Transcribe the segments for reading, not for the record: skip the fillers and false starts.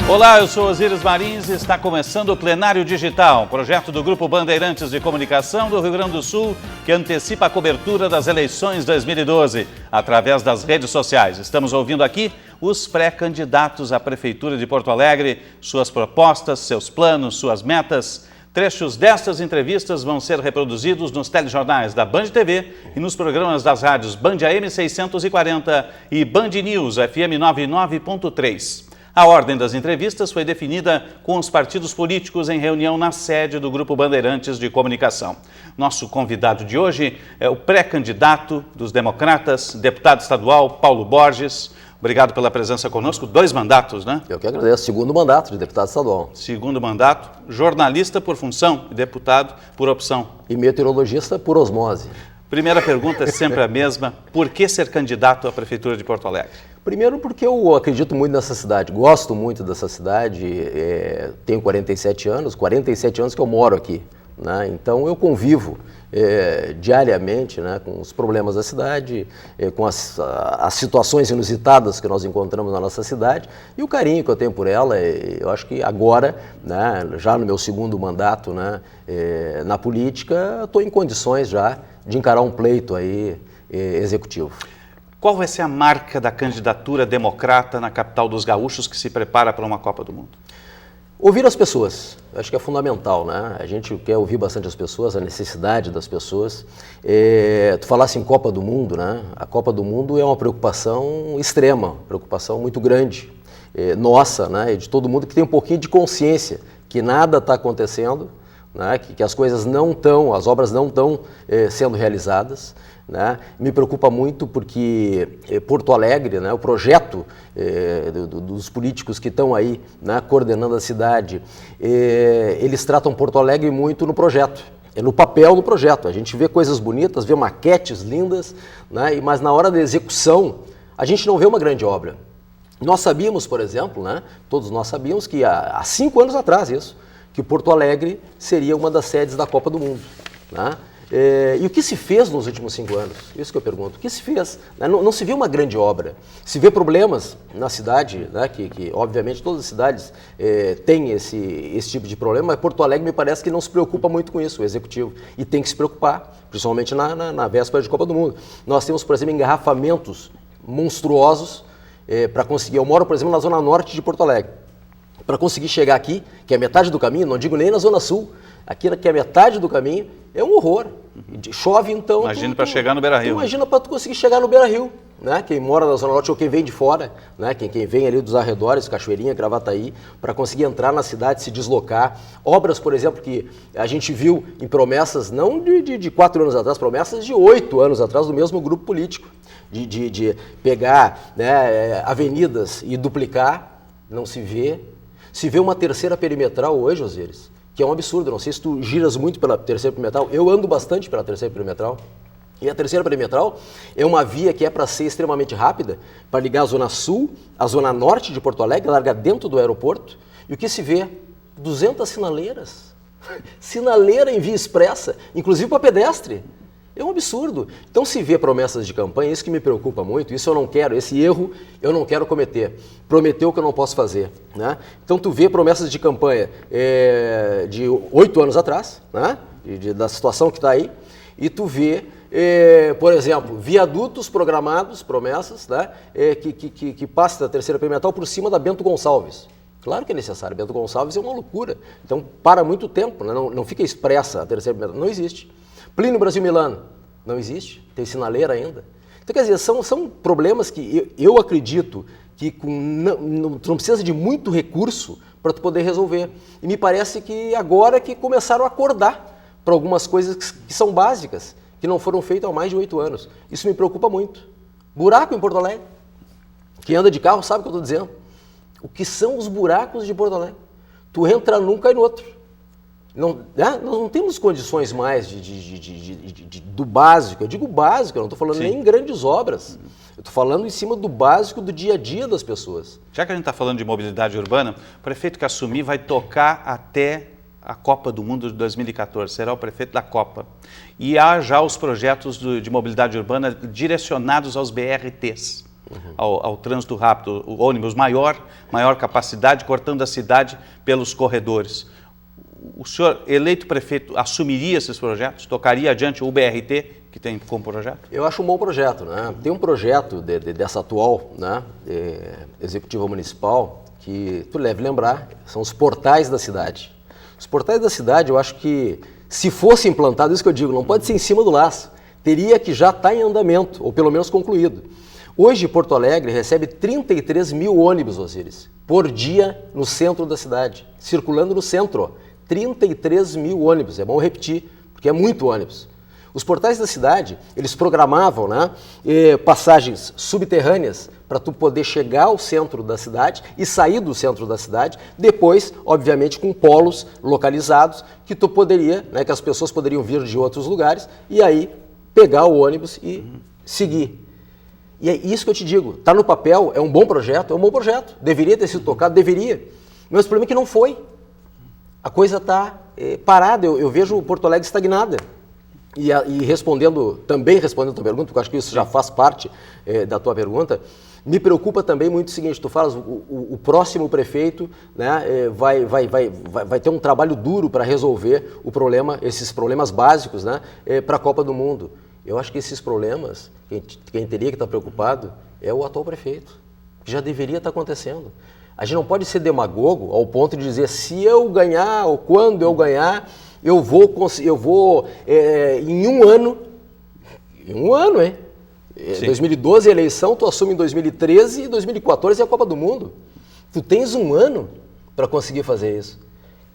Olá, eu sou Osíris Marins e está começando o Plenário Digital, projeto do Grupo Bandeirantes de Comunicação do Rio Grande do Sul, que antecipa a cobertura das eleições 2012, através das redes sociais. Estamos ouvindo aqui os pré-candidatos à Prefeitura de Porto Alegre, suas propostas, seus planos, suas metas. Trechos destas entrevistas vão ser reproduzidos nos telejornais da Band TV e nos programas das rádios Band AM 640 e Band News FM 99.3. A ordem das entrevistas foi definida com os partidos políticos em reunião na sede do Grupo Bandeirantes de Comunicação. Nosso convidado de hoje é o pré-candidato dos democratas, deputado estadual Paulo Borges. Obrigado pela presença conosco. 2 mandatos, né? Eu que agradeço. Segundo mandato de deputado estadual. Segundo mandato, jornalista por função e deputado por opção. E meteorologista por osmose. Primeira pergunta é sempre a mesma. Por que ser candidato à Prefeitura de Porto Alegre? Primeiro porque eu acredito muito nessa cidade, gosto muito dessa cidade, tenho 47 anos que eu moro aqui, né? Então eu convivo diariamente, né, com os problemas da cidade, com as situações inusitadas que nós encontramos na nossa cidade e o carinho que eu tenho por ela. Eu acho que agora, né, já no meu segundo mandato, né, na política, estou em condições já de encarar um pleito aí executivo. Qual vai ser a marca da candidatura democrata na capital dos gaúchos que se prepara para uma Copa do Mundo? Ouvir as pessoas, acho que é fundamental, né? A gente quer ouvir bastante as pessoas, a necessidade das pessoas. Tu falasse em Copa do Mundo, né? A Copa do Mundo é uma preocupação extrema, preocupação muito grande, nossa, né? E de todo mundo que tem um pouquinho de consciência que nada está acontecendo, né? Que as coisas não estão, as obras não estão sendo realizadas. Né? Me preocupa muito porque Porto Alegre, né, o projeto dos políticos que estão aí, né, coordenando a cidade, eles tratam Porto Alegre muito no projeto, no papel do projeto. A gente vê coisas bonitas, vê maquetes lindas, né, mas na hora da execução a gente não vê uma grande obra. Nós sabíamos, por exemplo, né, todos nós sabíamos que há 5 anos atrás que Porto Alegre seria uma das sedes da Copa do Mundo, né? E o que se fez nos últimos 5 anos? Isso que eu pergunto. O que se fez? Não se viu uma grande obra. Se vê problemas na cidade, né, que obviamente todas as cidades têm esse tipo de problema, mas Porto Alegre me parece que não se preocupa muito com isso, o executivo. E tem que se preocupar, principalmente na véspera de Copa do Mundo. Nós temos, por exemplo, engarrafamentos monstruosos para conseguir. Eu moro, por exemplo, na zona norte de Porto Alegre. Para conseguir chegar aqui, que é metade do caminho, não digo nem na zona sul, aqui que é metade do caminho, é um horror. Chove então... Imagina para chegar no Beira-Rio. Imagina para tu conseguir chegar no Beira-Rio, né? Quem mora na Zona Norte ou quem vem de fora, né? Quem vem ali dos arredores, Cachoeirinha, Gravataí, para conseguir entrar na cidade, se deslocar. Obras, por exemplo, que a gente viu em promessas, não de 4 anos atrás, promessas de 8 anos atrás, do mesmo grupo político, de pegar, né, avenidas e duplicar, não se vê. Se vê uma terceira perimetral hoje, Osíris, que é um absurdo. Não sei se tu giras muito pela terceira perimetral, eu ando bastante pela terceira perimetral. E a terceira perimetral é uma via que é para ser extremamente rápida, para ligar a zona sul, a zona norte de Porto Alegre, larga dentro do aeroporto. E o que se vê? 200 sinaleiras. Sinaleira em via expressa, inclusive para pedestre. É um absurdo. Então se vê promessas de campanha, isso que me preocupa muito, isso eu não quero, esse erro eu não quero cometer. Prometer o que eu não posso fazer, né? Então tu vê promessas de campanha de 8 anos atrás, né? Da situação que está aí, e tu vê, por exemplo, viadutos programados, promessas, né? Que passa da terceira perimetral por cima da Bento Gonçalves. Claro que é necessário, Bento Gonçalves é uma loucura. Então para muito tempo, né? Não fica expressa a terceira perimetral, não existe. Plínio Brasil Milano, não existe, tem sinaleira ainda. Então, quer dizer, são problemas que eu acredito que tu não precisa de muito recurso para tu poder resolver. E me parece que agora que começaram a acordar para algumas coisas que são básicas, que não foram feitas há mais de 8 anos. Isso me preocupa muito. Buraco em Porto Alegre. Quem anda de carro sabe o que eu estou dizendo. O que são os buracos de Porto Alegre? Tu entra num, cai no outro. Nós não temos condições mais do básico. Eu digo básico, eu não estou falando nem em grandes obras. Eu estou falando em cima do básico do dia a dia das pessoas. Já que a gente está falando de mobilidade urbana, o prefeito que assumir vai tocar até a Copa do Mundo de 2014, será o prefeito da Copa. E há já os projetos de mobilidade urbana direcionados aos BRTs. ao trânsito rápido, o ônibus maior capacidade, cortando a cidade pelos corredores. O senhor, eleito prefeito, assumiria esses projetos? Tocaria adiante o BRT, que tem como projeto? Eu acho um bom projeto, né? Tem um projeto dessa atual, né, executiva municipal, que tu deve lembrar, são os portais da cidade. Os portais da cidade, eu acho que, se fosse implantado, isso que eu digo, não pode ser em cima do laço, teria que já estar em andamento, ou pelo menos concluído. Hoje, Porto Alegre recebe 33 mil ônibus, Osíris, por dia no centro da cidade, circulando no centro. 33 mil ônibus, é bom repetir, porque é muito ônibus. Os portais da cidade, eles programavam, né, passagens subterrâneas para tu poder chegar ao centro da cidade e sair do centro da cidade, depois, obviamente, com polos localizados que tu poderia, né, que as pessoas poderiam vir de outros lugares e aí pegar o ônibus e seguir. E é isso que eu te digo, está no papel, é um bom projeto, deveria ter sido tocado, deveria, mas o problema é que não foi. A coisa está parada, eu vejo Porto Alegre estagnada. E respondendo a tua pergunta, porque eu acho que isso já faz parte da tua pergunta, me preocupa também muito o seguinte, tu falas, o próximo prefeito, né, vai ter um trabalho duro para resolver esses problemas básicos, né, para a Copa do Mundo. Eu acho que esses problemas, quem teria que estar preocupado é o atual prefeito, que já deveria estar acontecendo. A gente não pode ser demagogo ao ponto de dizer, se eu ganhar ou quando eu ganhar, eu vou em um ano, hein? Em 2012 a eleição, tu assume em 2013 e 2014 é a Copa do Mundo. Tu tens um ano para conseguir fazer isso.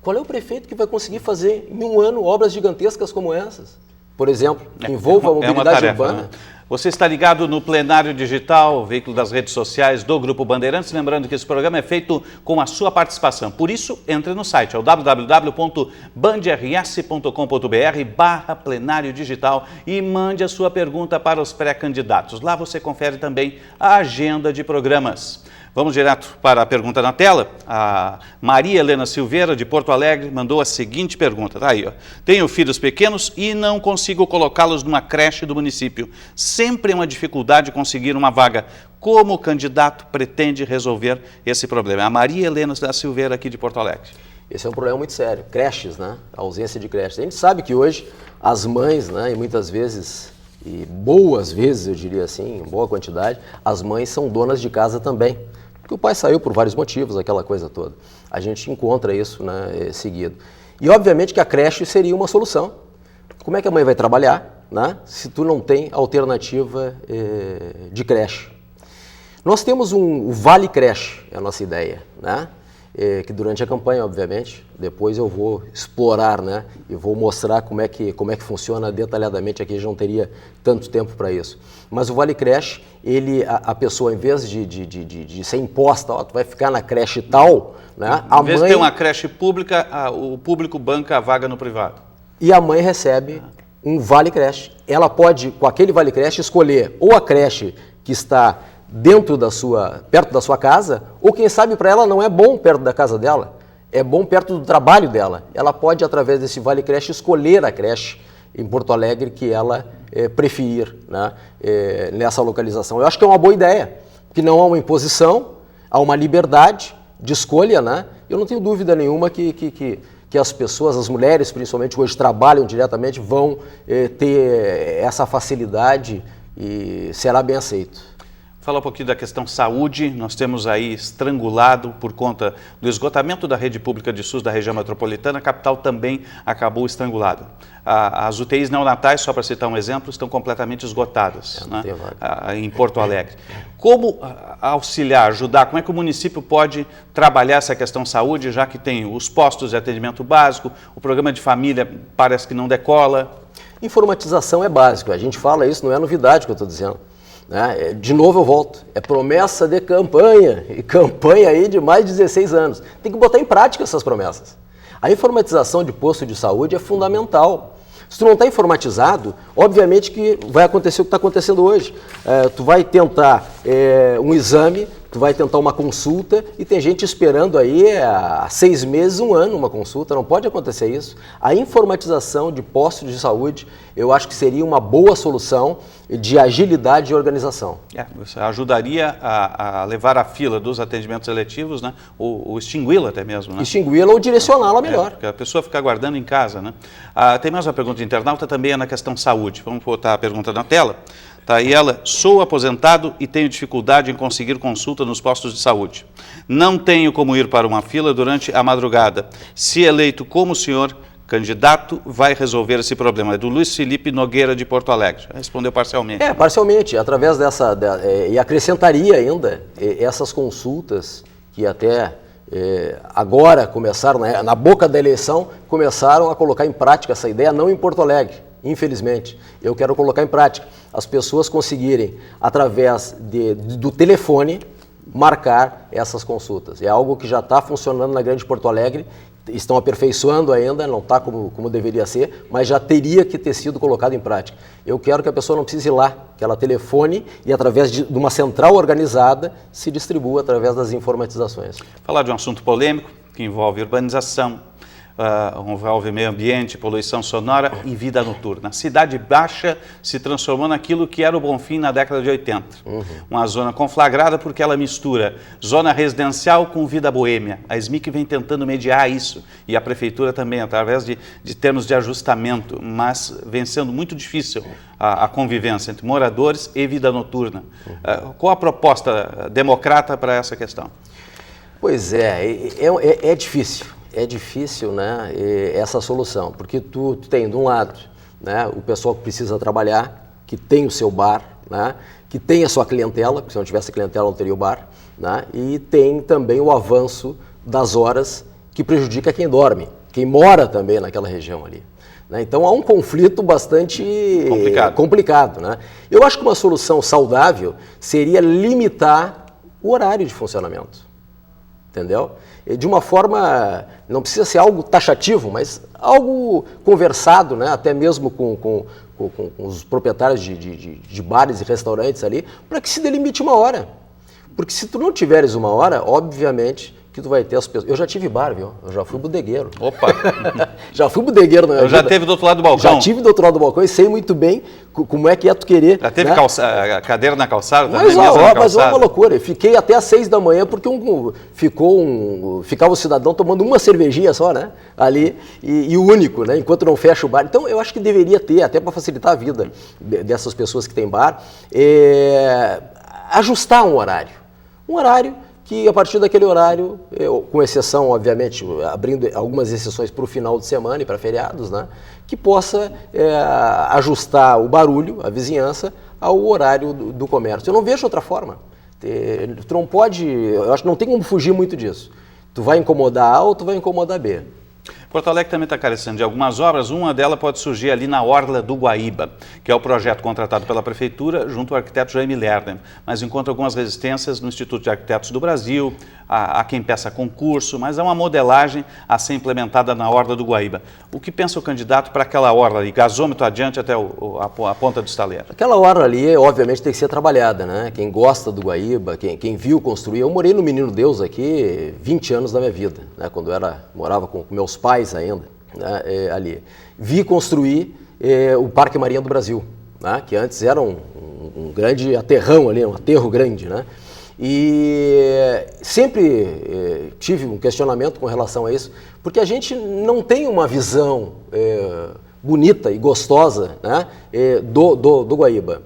Qual é o prefeito que vai conseguir fazer em um ano obras gigantescas como essas? Por exemplo, que envolva a mobilidade urbana. Né? Você está ligado no Plenário Digital, veículo das redes sociais do Grupo Bandeirantes. Lembrando que esse programa é feito com a sua participação. Por isso, entre no site, é o www.bandrs.com.br/plenário digital e mande a sua pergunta para os pré-candidatos. Lá você confere também a agenda de programas. Vamos direto para a pergunta na tela. A Maria Helena Silveira, de Porto Alegre, mandou a seguinte pergunta. Tá aí, ó. Tenho filhos pequenos e não consigo colocá-los numa creche do município. Sempre é uma dificuldade conseguir uma vaga. Como o candidato pretende resolver esse problema? A Maria Helena Silveira, aqui de Porto Alegre. Esse é um problema muito sério. Creches, né? A ausência de creches. A gente sabe que hoje as mães, né, e muitas vezes, e boas vezes, eu diria assim, em boa quantidade, as mães são donas de casa também. Porque o pai saiu por vários motivos, aquela coisa toda. A gente encontra isso, né, seguido. E obviamente que a creche seria uma solução. Como é que a mãe vai trabalhar, né, se tu não tem alternativa de creche? Nós temos o Vale Creche, é a nossa ideia, né? Que durante a campanha, obviamente, depois eu vou explorar, né, e vou mostrar como é que funciona detalhadamente, aqui a gente não teria tanto tempo para isso. Mas o Vale Creche, a pessoa, em vez de ser imposta, ó, tu vai ficar na creche tal, né, em vez de ter uma creche pública, o público banca a vaga no privado. E a mãe recebe um Vale Creche. Ela pode, com aquele Vale Creche, escolher ou a creche que está perto da sua casa, ou quem sabe para ela não é bom perto da casa dela, é bom perto do trabalho dela. Ela pode, através desse Vale Creche, escolher a creche em Porto Alegre que ela preferir, né, nessa localização. Eu acho que é uma boa ideia, porque não há uma imposição, há uma liberdade de escolha, né? Eu não tenho dúvida nenhuma que as pessoas, as mulheres principalmente, que hoje trabalham diretamente, vão ter essa facilidade e será bem aceito. Falar um pouquinho da questão saúde, nós temos aí estrangulado por conta do esgotamento da rede pública de SUS da região metropolitana, a capital também acabou estrangulada. As UTIs neonatais, só para citar um exemplo, estão completamente esgotadas, né, em Porto Alegre. Como auxiliar, ajudar, como é que o município pode trabalhar essa questão saúde, já que tem os postos de atendimento básico, o programa de família parece que não decola? Informatização é básico, a gente fala isso, não é novidade que eu estou dizendo. De novo eu volto, é promessa de campanha, e campanha aí de mais de 16 anos. Tem que botar em prática essas promessas. A informatização de posto de saúde é fundamental. Se tu não está informatizado, obviamente que vai acontecer o que está acontecendo hoje. Tu vai tentar um exame tu vai tentar uma consulta e tem gente esperando aí há 6 meses, 1 ano uma consulta, não pode acontecer isso. A informatização de postos de saúde, eu acho que seria uma boa solução de agilidade e organização. Isso ajudaria a levar a fila dos atendimentos eletivos, né? Ou extingui-la até mesmo, né? Extingui-la ou direcioná-la melhor. Porque a pessoa fica aguardando em casa, né? Tem mais uma pergunta de internauta, também é na questão saúde. Vamos botar a pergunta na tela. Tá, e ela, sou aposentado e tenho dificuldade em conseguir consulta nos postos de saúde. Não tenho como ir para uma fila durante a madrugada. Se eleito como senhor candidato, vai resolver esse problema. É do Luiz Felipe Nogueira, de Porto Alegre. Já respondeu parcialmente. Parcialmente. Através dessa... e acrescentaria ainda essas consultas que até agora começaram, na boca da eleição, começaram a colocar em prática essa ideia, não em Porto Alegre. Infelizmente, eu quero colocar em prática. As pessoas conseguirem, através do telefone, marcar essas consultas. É algo que já está funcionando na Grande Porto Alegre, estão aperfeiçoando ainda, não está como deveria ser, mas já teria que ter sido colocado em prática. Eu quero que a pessoa não precise ir lá, que ela telefone e, através de uma central organizada, se distribua através das informatizações. Falar de um assunto polêmico, que envolve urbanização, envolve meio ambiente, poluição sonora e vida noturna. A Cidade Baixa se transformou naquilo que era o Bonfim na década de 80. Uma zona conflagrada porque ela mistura zona residencial com vida boêmia. A SMIC vem tentando mediar isso e a Prefeitura também, através de termos de ajustamento, mas vem sendo muito difícil a convivência entre moradores e vida noturna. Qual a proposta democrata para essa questão? Pois é difícil. É difícil, né, essa solução, porque tu tem, de um lado, né, o pessoal que precisa trabalhar, que tem o seu bar, né, que tem a sua clientela, porque se não tivesse clientela não teria o bar, né, e tem também o avanço das horas que prejudica quem dorme, quem mora também naquela região ali. Né? Então há um conflito bastante complicado. Né? Eu acho que uma solução saudável seria limitar o horário de funcionamento, entendeu? De uma forma, não precisa ser algo taxativo, mas algo conversado, né? Até mesmo com os proprietários de bares e restaurantes ali, para que se delimite uma hora. Porque se tu não tiveres uma hora, obviamente que tu vai ter as pessoas... Eu já tive bar, viu? Eu já fui bodegueiro. Opa! Já fui bodegueiro na minha vida. Já teve do outro lado do balcão? Já tive do outro lado do balcão e sei muito bem como é que é tu querer... Já teve, né? Cadeira na calçada também? Mas é uma loucura. Fiquei até às 6 da manhã porque ficava o cidadão tomando uma cervejinha só, né? Ali, e o único, né? Enquanto não fecha o bar. Então, eu acho que deveria ter, até para facilitar a vida dessas pessoas que têm bar, ajustar um horário. Um horário que a partir daquele horário, com exceção, obviamente, abrindo algumas exceções para o final de semana e para feriados, né, que possa ajustar o barulho, a vizinhança, ao horário do comércio. Eu não vejo outra forma. Tu não pode, eu acho que não tem como fugir muito disso. Tu vai incomodar A ou tu vai incomodar B. Porto Alegre também está carecendo de algumas obras, uma delas pode surgir ali na Orla do Guaíba, que é o projeto contratado pela Prefeitura junto ao arquiteto Jaime Lerner, mas encontra algumas resistências no Instituto de Arquitetos do Brasil, há quem peça concurso, mas é uma modelagem a ser implementada na Orla do Guaíba. O que pensa o candidato para aquela orla ali, gasômetro adiante até a ponta do estaleiro? Aquela orla ali, obviamente, tem que ser trabalhada, né? Quem gosta do Guaíba, quem viu construir, eu morei no Menino Deus aqui 20 anos da minha vida, né? Quando eu morava com meus pais ainda, né? Ali. Vi construir o Parque Marinha do Brasil, né? Que antes era um grande aterrão ali, um aterro grande, né? E sempre tive um questionamento com relação a isso, porque a gente não tem uma visão bonita e gostosa, né, do Guaíba.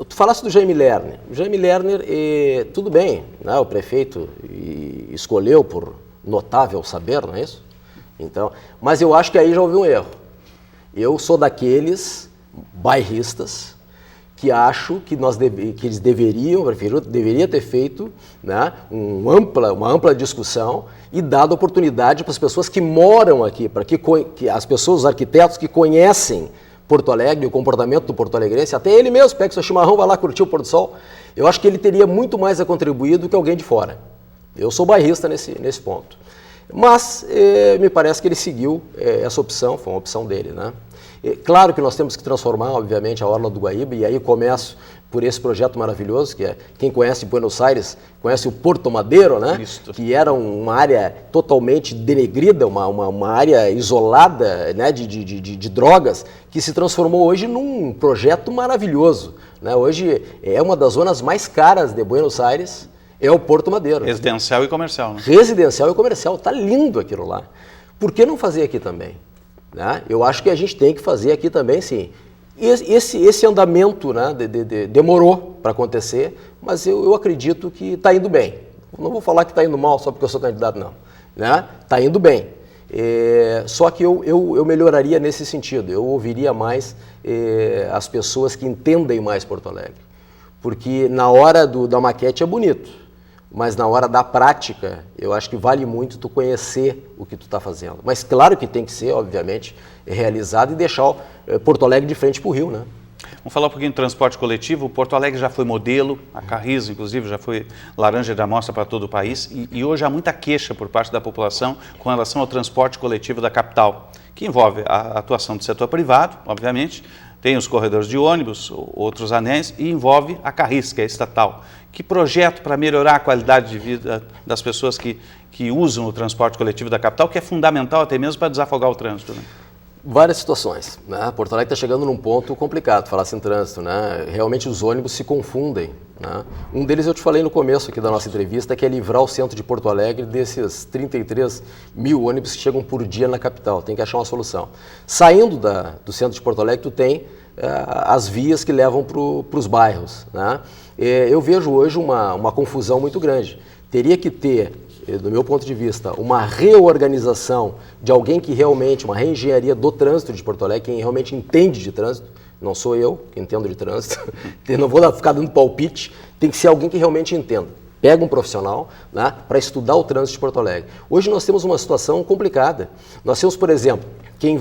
Tu falaste do Jaime Lerner. O Jaime Lerner, tudo bem, né, o prefeito escolheu por notável saber, não é isso? Então, mas eu acho que aí já houve um erro. Eu sou daqueles bairristas que acho que eles deveriam, a Prefeitura deveria ter feito, né, uma ampla discussão e dado oportunidade para as pessoas que moram aqui, para que as pessoas, os arquitetos que conhecem Porto Alegre, o comportamento do porto-alegrense, até ele mesmo pega seu chimarrão, vai lá curtir o pôr do sol, eu acho que ele teria muito mais a contribuir do que alguém de fora. Eu sou bairrista nesse ponto. Mas me parece que ele seguiu essa opção, foi uma opção dele, né? Claro que nós temos que transformar, obviamente, a Orla do Guaíba, e aí começo por esse projeto maravilhoso, que é, quem conhece Buenos Aires, conhece o Porto Madeiro, né? Que era uma área totalmente denegrida, uma área isolada, né? de drogas, que se transformou hoje num projeto maravilhoso, né? Hoje é uma das zonas mais caras de Buenos Aires, é o Porto Madeiro. Residencial e comercial, né? Residencial e comercial, tá lindo aquilo lá. Por que não fazer aqui também? Né? Eu acho que a gente tem que fazer aqui também, sim. Esse andamento, né, demorou para acontecer, mas eu acredito que está indo bem. Não vou falar que está indo mal só porque eu sou candidato, não. Está indo bem. Só que eu melhoraria nesse sentido. Eu ouviria mais as pessoas que entendem mais Porto Alegre. Porque na hora da maquete é bonito, mas na hora da prática, eu acho que vale muito tu conhecer o que tu está fazendo. Mas claro que tem que ser, obviamente, realizado e deixar Porto Alegre de frente para o Rio, né? Vamos falar um pouquinho de transporte coletivo. O Porto Alegre já foi modelo, a Carris, inclusive, já foi laranja de amostra para todo o país. E hoje há muita queixa por parte da população com relação ao transporte coletivo da capital, que envolve a atuação do setor privado, obviamente, tem os corredores de ônibus, outros anéis, e envolve a Carris, que é estatal. Que projeto para melhorar a qualidade de vida das pessoas que usam o transporte coletivo da capital, que é fundamental até mesmo para desafogar o trânsito, né? Várias situações, né? Porto Alegre está chegando num ponto complicado, falar em trânsito, né? Realmente os ônibus se confundem, né? Um deles eu te falei no começo aqui da nossa entrevista, que é livrar o centro de Porto Alegre desses 33 mil ônibus que chegam por dia na capital. Tem que achar uma solução. Saindo do centro de Porto Alegre, tu tem as vias que levam para os bairros, né? Eu vejo hoje uma confusão muito grande. Teria que ter, do meu ponto de vista, uma reorganização de alguém que realmente, uma reengenharia do trânsito de Porto Alegre, quem realmente entende de trânsito, não sou eu que entendo de trânsito, não vou ficar dando palpite, tem que ser alguém que realmente entenda. Pega um profissional, né, para estudar o trânsito de Porto Alegre. Hoje nós temos uma situação complicada. Nós temos, por exemplo, quem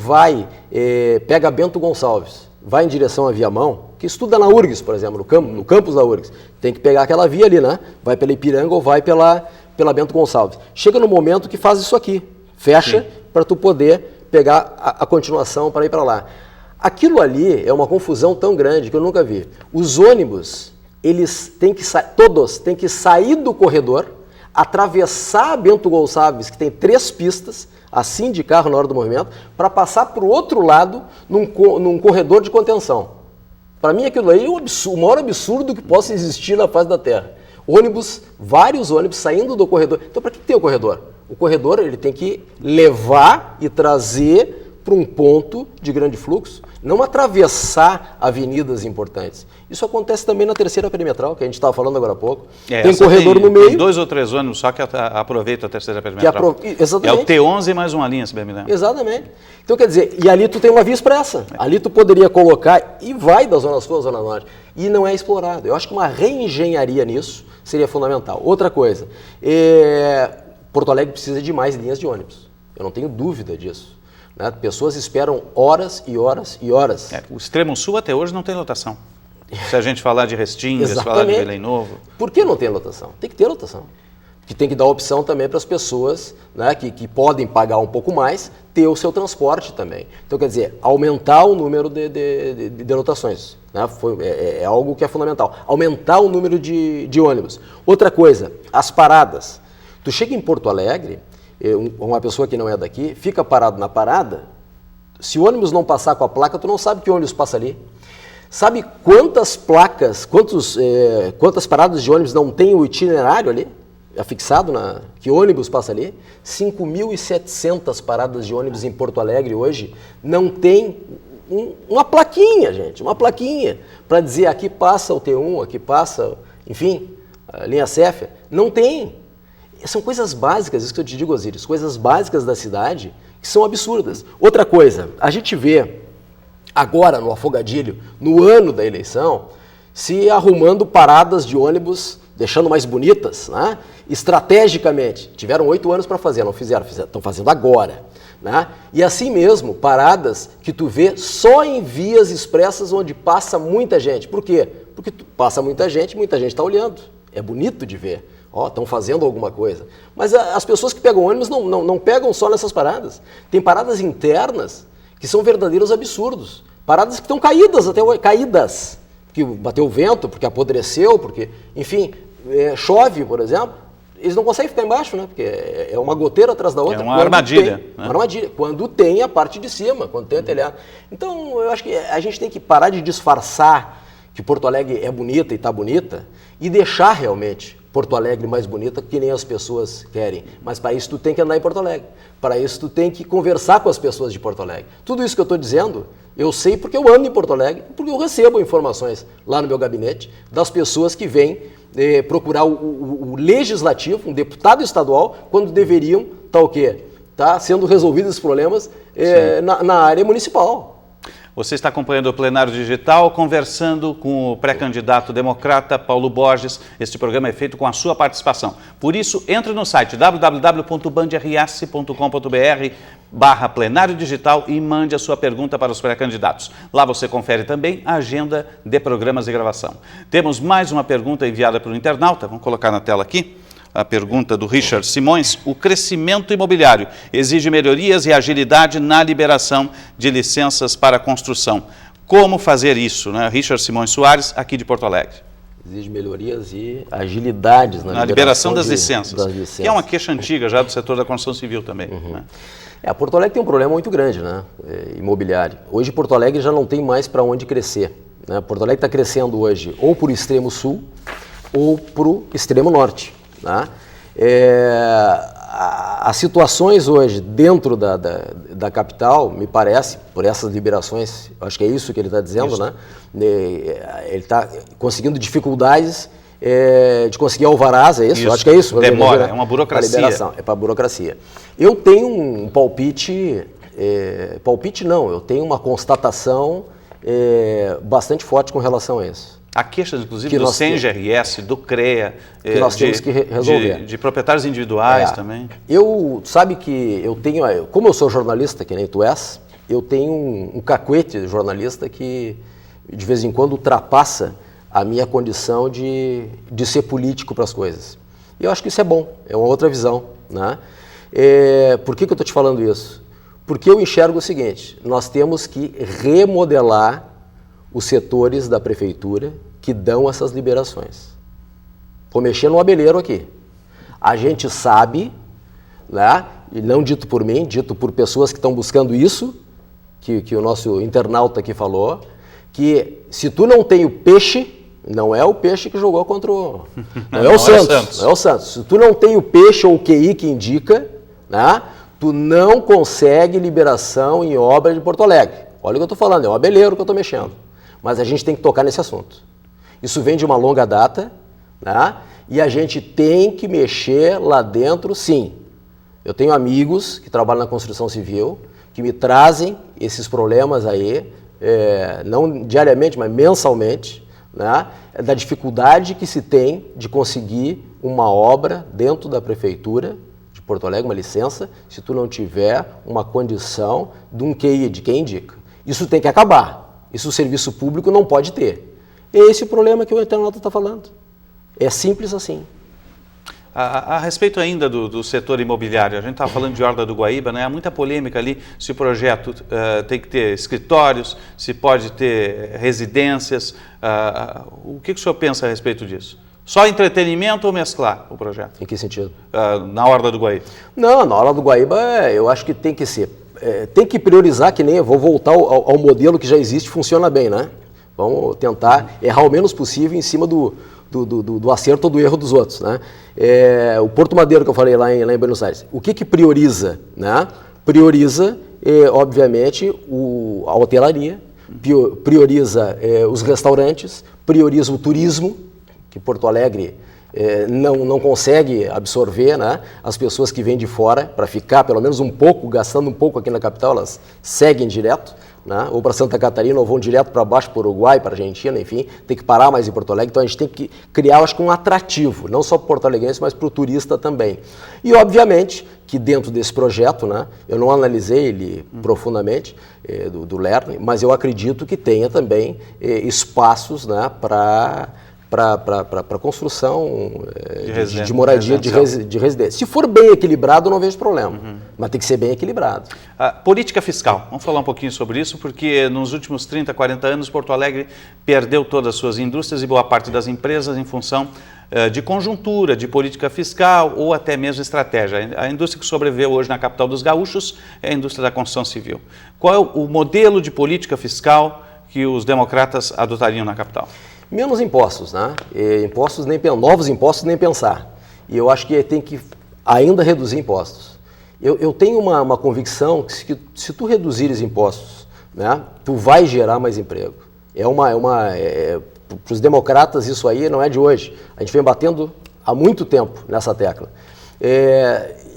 pega Bento Gonçalves, vai em direção à Viamão, que estuda na URGS, por exemplo, no campus da URGS, tem que pegar aquela via ali, né? Vai pela Ipiranga ou vai pela Bento Gonçalves. Chega no momento que faz isso aqui, fecha para tu poder pegar a continuação para ir para lá. Aquilo ali é uma confusão tão grande que eu nunca vi. Os ônibus, eles têm que todos têm que sair do corredor, atravessar Bento Gonçalves, que tem 3 pistas, assim de carro na hora do movimento, para passar para o outro lado num corredor de contenção. Para mim aquilo aí é o maior absurdo que possa existir na face da Terra. Vários ônibus saindo do corredor. Então para que tem o corredor? O corredor ele tem que levar e trazer para um ponto de grande fluxo, não atravessar avenidas importantes. Isso acontece também na terceira perimetral, que a gente estava falando agora há pouco. Tem corredor no meio. Tem 2 ou 3 ônibus só que aproveitam a terceira perimetral. Exatamente. É o T11 mais uma linha, se bem me lembro. Exatamente. Então, quer dizer, e ali tu tem uma via expressa. Ali tu poderia colocar e vai da Zona Sul à Zona Norte. E não é explorado. Eu acho que uma reengenharia nisso seria fundamental. Outra coisa, Porto Alegre precisa de mais linhas de ônibus. Eu não tenho dúvida disso. Né? Pessoas esperam horas e horas e horas. O extremo sul até hoje não tem lotação. Se a gente falar de Restinga, se falar de Belém Novo. Por que não tem lotação? Tem que ter lotação. Que tem que dar opção também para as pessoas, né, que podem pagar um pouco mais, ter o seu transporte também. Então, quer dizer, aumentar o número de lotações. Né? É algo que é fundamental. Aumentar o número de ônibus. Outra coisa, as paradas. Tu chega em Porto Alegre, uma pessoa que não é daqui, fica parado na parada, se o ônibus não passar com a placa, tu não sabe que ônibus passa ali. Sabe quantas placas, quantas paradas de ônibus não tem o itinerário ali, afixado, que ônibus passa ali? 5.700 paradas de ônibus em Porto Alegre hoje não tem uma plaquinha, gente, uma plaquinha, para dizer aqui passa o T1, aqui passa, enfim, a linha Céfia. Não tem. São coisas básicas, isso que eu te digo, Osíris, coisas básicas da cidade que são absurdas. Outra coisa, a gente vê agora no Afogadilho, no ano da eleição, se arrumando paradas de ônibus, deixando mais bonitas, né? Estrategicamente. Tiveram 8 anos para fazer, não fizeram, estão fazendo agora. Né? E assim mesmo, paradas que tu vê só em vias expressas onde passa muita gente. Por quê? Porque passa muita gente está olhando. É bonito de ver. Estão fazendo alguma coisa. Mas as pessoas que pegam ônibus não pegam só nessas paradas. Tem paradas internas que são verdadeiros absurdos. Paradas que estão caídas até hoje, caídas, porque bateu o vento, porque apodreceu, porque, enfim, chove, por exemplo, eles não conseguem ficar embaixo, né? Porque é uma goteira atrás da outra. É uma armadilha. Uma armadilha. Quando tem a parte de cima, quando tem o telhado. Então, eu acho que a gente tem que parar de disfarçar que Porto Alegre é bonita e está bonita e deixar realmente Porto Alegre mais bonita que nem as pessoas querem. Mas para isso tu tem que andar em Porto Alegre. Para isso tu tem que conversar com as pessoas de Porto Alegre. Tudo isso que eu estou dizendo, eu sei porque eu ando em Porto Alegre, porque eu recebo informações lá no meu gabinete das pessoas que vêm procurar o legislativo, um deputado estadual, quando deveriam estar o quê? Tá sendo resolvidos os problemas na área municipal. Você está acompanhando o Plenário Digital, conversando com o pré-candidato democrata Paulo Borges. Este programa é feito com a sua participação. Por isso, entre no site www.bandrs.com.br/plenário digital e mande a sua pergunta para os pré-candidatos. Lá você confere também a agenda de programas de gravação. Temos mais uma pergunta enviada pelo internauta, vamos colocar na tela aqui. A pergunta do Richard Simões: o crescimento imobiliário exige melhorias e agilidade na liberação de licenças para construção. Como fazer isso, né? Richard Simões Soares, aqui de Porto Alegre. Exige melhorias e agilidades na liberação das licenças, que é uma queixa antiga já do setor da construção civil também. Né? Porto Alegre tem um problema muito grande, né? Imobiliário. Hoje Porto Alegre já não tem mais para onde crescer. Né? Porto Alegre está crescendo hoje ou para o extremo sul ou para o extremo norte. Né? As situações hoje dentro da capital, me parece, por essas liberações, acho que é isso que ele está dizendo, isso. Né? Ele está conseguindo dificuldades de conseguir alvarás, é isso? Isso. Acho que é isso. Demora, é uma burocracia. Liberação, é para a burocracia. Eu tenho um palpite, palpite não, eu tenho uma constatação bastante forte com relação a isso. Há queixas, inclusive, do CENGRS, do CREA, que nós temos que resolver. De proprietários individuais também. Sabe que eu tenho, como eu sou jornalista, que nem tu és, eu tenho um cacuete de jornalista que, de vez em quando, ultrapassa a minha condição de ser político para as coisas. E eu acho que isso é bom, é uma outra visão. Né? Por que eu estou te falando isso? Porque eu enxergo o seguinte: nós temos que remodelar os setores da prefeitura que dão essas liberações. Vou mexer no abelheiro aqui. A gente sabe, né, e não dito por mim, dito por pessoas que estão buscando isso, que o nosso internauta aqui falou, que se tu não tem o peixe, não é o peixe que jogou contra o... Não é o Santos. Não é o Santos. Se tu não tem o peixe ou o QI que indica, né, tu não consegue liberação em obra de Porto Alegre. Olha o que eu estou falando, é o abelheiro que eu estou mexendo. Mas a gente tem que tocar nesse assunto. Isso vem de uma longa data, né? E a gente tem que mexer lá dentro, sim. Eu tenho amigos que trabalham na construção civil, que me trazem esses problemas aí, não diariamente, mas mensalmente, né? Da dificuldade que se tem de conseguir uma obra dentro da prefeitura de Porto Alegre, uma licença, se tu não tiver uma condição de um QI, de quem indica. Isso tem que acabar. Isso o serviço público não pode ter. É esse o problema que o internauta está falando. É simples assim. A respeito ainda do setor imobiliário, a gente estava falando de Horta do Guaíba, né? Há muita polêmica ali se o projeto tem que ter escritórios, se pode ter residências. O que o senhor pensa a respeito disso? Só entretenimento ou mesclar o projeto? Em que sentido? Na Horta do Guaíba. Não, na Horta do Guaíba eu acho que tem que ser. Tem que priorizar, que nem eu vou voltar ao modelo que já existe, funciona bem, né? Vamos tentar errar o menos possível em cima do acerto ou do erro dos outros, né? O Porto Madeiro que eu falei lá em Buenos Aires, o que prioriza, né? Prioriza, obviamente, a hotelaria, prioriza os restaurantes, prioriza o turismo, que Porto Alegre não consegue absorver, né? As pessoas que vêm de fora para ficar pelo menos um pouco, gastando um pouco aqui na capital, elas seguem direto, né? Ou para Santa Catarina, ou vão direto para baixo, para o Uruguai, para a Argentina, enfim, tem que parar mais em Porto Alegre. Então a gente tem que criar, acho que um atrativo, não só para o porto-alegrense, mas para o turista também. E obviamente que dentro desse projeto, né, eu não analisei ele profundamente, do Lerner, mas eu acredito que tenha também espaços, né, para construção de moradia, de residência. Se for bem equilibrado, eu não vejo problema. mas tem que ser bem equilibrado. A política fiscal, vamos falar um pouquinho sobre isso, porque nos últimos 30, 40 anos, Porto Alegre perdeu todas as suas indústrias e boa parte das empresas em função de conjuntura, de política fiscal ou até mesmo estratégia. A indústria que sobreviveu hoje na capital dos gaúchos é a indústria da construção civil. Qual é o modelo de política fiscal que os democratas adotariam na capital? Menos impostos, né? Novos impostos nem pensar. E eu acho que tem que ainda reduzir impostos. Eu tenho uma convicção que se tu reduzires impostos, né, tu vai gerar mais emprego. Para os democratas isso aí não é de hoje. A gente vem batendo há muito tempo nessa tecla.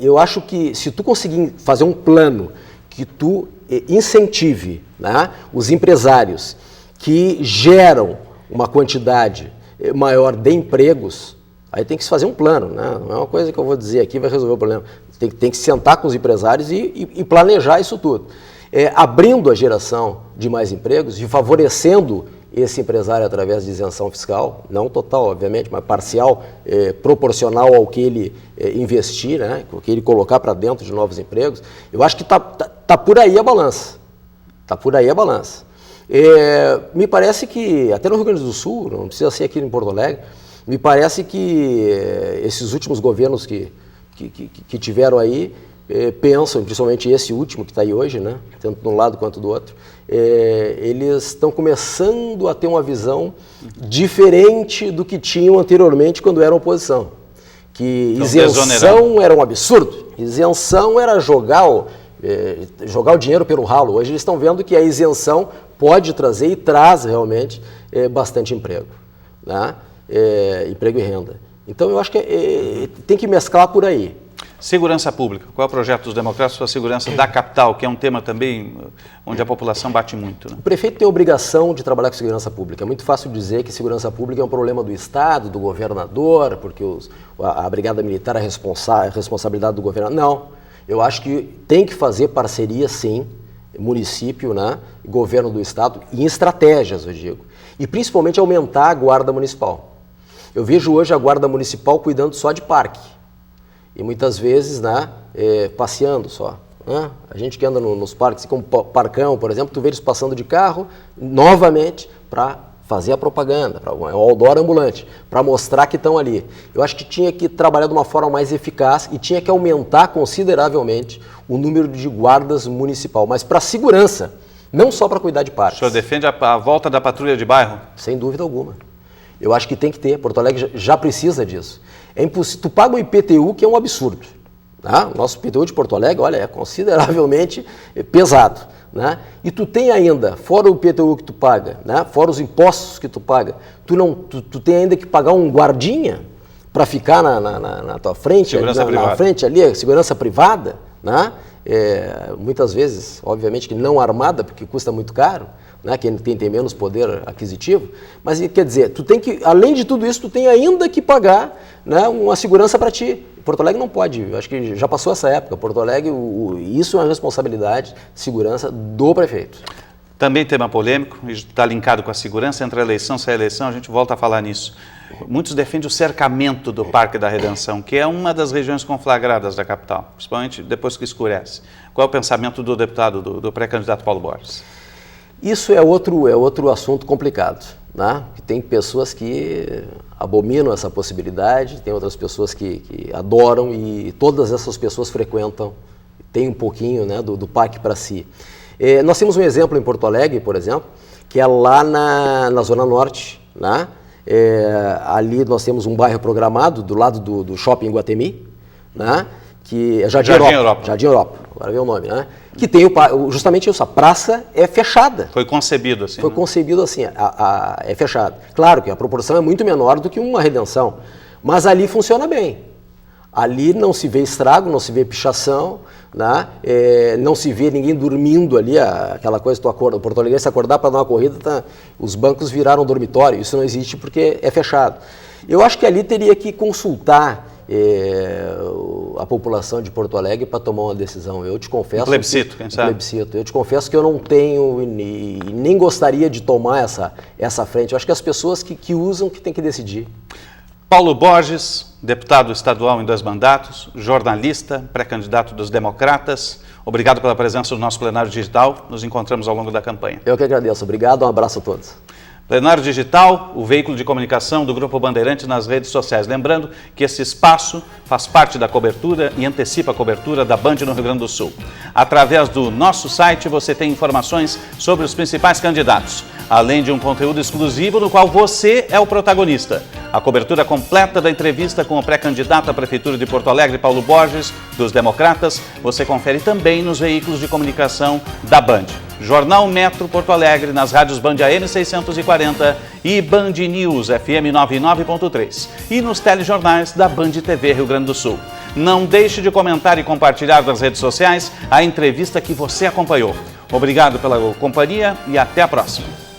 Eu acho que se tu conseguir fazer um plano que tu incentive, né, os empresários que geram uma quantidade maior de empregos, aí tem que se fazer um plano, né? Não é uma coisa que eu vou dizer aqui vai resolver o problema. Tem que sentar com os empresários e planejar isso tudo. Abrindo a geração de mais empregos e favorecendo esse empresário através de isenção fiscal, não total, obviamente, mas parcial, proporcional ao que ele investir, né? O que ele colocar para dentro de novos empregos. Eu acho que tá por aí a balança. Está por aí a balança. Me parece que, até no Rio Grande do Sul, não precisa ser aqui em Porto Alegre, me parece que esses últimos governos que tiveram aí, pensam, principalmente esse último que está aí hoje, né, tanto de um lado quanto do outro, eles estão começando a ter uma visão diferente do que tinham anteriormente quando eram oposição. Que isenção era um absurdo, isenção era jogar o dinheiro pelo ralo. Hoje eles estão vendo que a isenção pode trazer e traz realmente bastante emprego, né? Emprego e renda. Então eu acho que tem que mesclar por aí. Segurança pública. Qual é o projeto dos democratas para a segurança da capital, que é um tema também onde a população bate muito, né? O prefeito tem a obrigação de trabalhar com segurança pública. É muito fácil dizer que segurança pública é um problema do Estado, do governador, porque a Brigada Militar é responsabilidade do governador. Não. Eu acho que tem que fazer parceria, sim, município, né, governo do Estado, em estratégias, eu digo. E principalmente aumentar a guarda municipal. Eu vejo hoje a guarda municipal cuidando só de parque. E muitas vezes, né, passeando só. Né? A gente que anda nos parques, como Parcão, por exemplo, tu vê eles passando de carro, novamente, para fazer a propaganda, o outdoor ambulante, para mostrar que estão ali. Eu acho que tinha que trabalhar de uma forma mais eficaz e tinha que aumentar consideravelmente o número de guardas municipal, mas para segurança, não só para cuidar de parques. O senhor defende a volta da patrulha de bairro? Sem dúvida alguma. Eu acho que tem que ter. Porto Alegre já precisa disso. É impossível. Tu paga o IPTU, que é um absurdo. Tá? O nosso IPTU de Porto Alegre, olha, é consideravelmente pesado. Né? E tu tem ainda, fora o IPTU que tu paga, né? Fora os impostos que tu paga, tu tem ainda que pagar um guardinha para ficar na tua frente, na frente ali, segurança privada, né? Muitas vezes, obviamente que não armada, porque custa muito caro, né? Quem tem menos poder aquisitivo, mas quer dizer, tu tem que, além de tudo isso, tu tem ainda que pagar, né, uma segurança para ti. Porto Alegre não pode, acho que já passou essa época. Porto Alegre, isso é uma responsabilidade, segurança do prefeito. Também tema polêmico, está linkado com a segurança, entre a eleição e sai a eleição, a gente volta a falar nisso. Muitos defendem o cercamento do Parque da Redenção, que é uma das regiões conflagradas da capital, principalmente depois que escurece. Qual é o pensamento do deputado, do pré-candidato Paulo Borges? Isso é outro assunto complicado, né? Tem pessoas que abominam essa possibilidade, tem outras pessoas que adoram e todas essas pessoas frequentam, tem um pouquinho, né, do parque para si. Nós temos um exemplo em Porto Alegre, por exemplo, que é lá na Zona Norte, né? Ali nós temos um bairro programado do lado do Shopping Iguatemi, né? Que é Jardim Europa, agora vê o nome, né? Que tem justamente isso, a praça é fechada. Foi concebido assim. Foi concebido assim, é fechado. Claro que a proporção é muito menor do que uma Redenção, mas ali funciona bem. Ali não se vê estrago, não se vê pichação, né? Não se vê ninguém dormindo ali, aquela coisa, o Porto Alegre se acordar para dar uma corrida, os bancos viraram dormitório, isso não existe porque é fechado. Eu acho que ali teria que consultar a população de Porto Alegre para tomar uma decisão. Eu te confesso... Plebiscito, quem sabe? Plebiscito. Eu te confesso que eu não tenho e nem gostaria de tomar essa frente. Eu acho que as pessoas que usam que têm que decidir. Paulo Borges, deputado estadual em 2 mandatos, jornalista, pré-candidato dos Democratas. Obrigado pela presença no nosso plenário digital. Nos encontramos ao longo da campanha. Eu que agradeço. Obrigado, um abraço a todos. Plenário Digital, o veículo de comunicação do Grupo Bandeirantes nas redes sociais. Lembrando que esse espaço faz parte da cobertura e antecipa a cobertura da Band no Rio Grande do Sul. Através do nosso site você tem informações sobre os principais candidatos, além de um conteúdo exclusivo no qual você é o protagonista. A cobertura completa da entrevista com o pré-candidato à Prefeitura de Porto Alegre, Paulo Borges, dos Democratas, você confere também nos veículos de comunicação da Band. Jornal Metro Porto Alegre, nas rádios Band AM 640 e Band News FM 99.3 e nos telejornais da Band TV Rio Grande do Sul. Não deixe de comentar e compartilhar nas redes sociais a entrevista que você acompanhou. Obrigado pela companhia e até a próxima.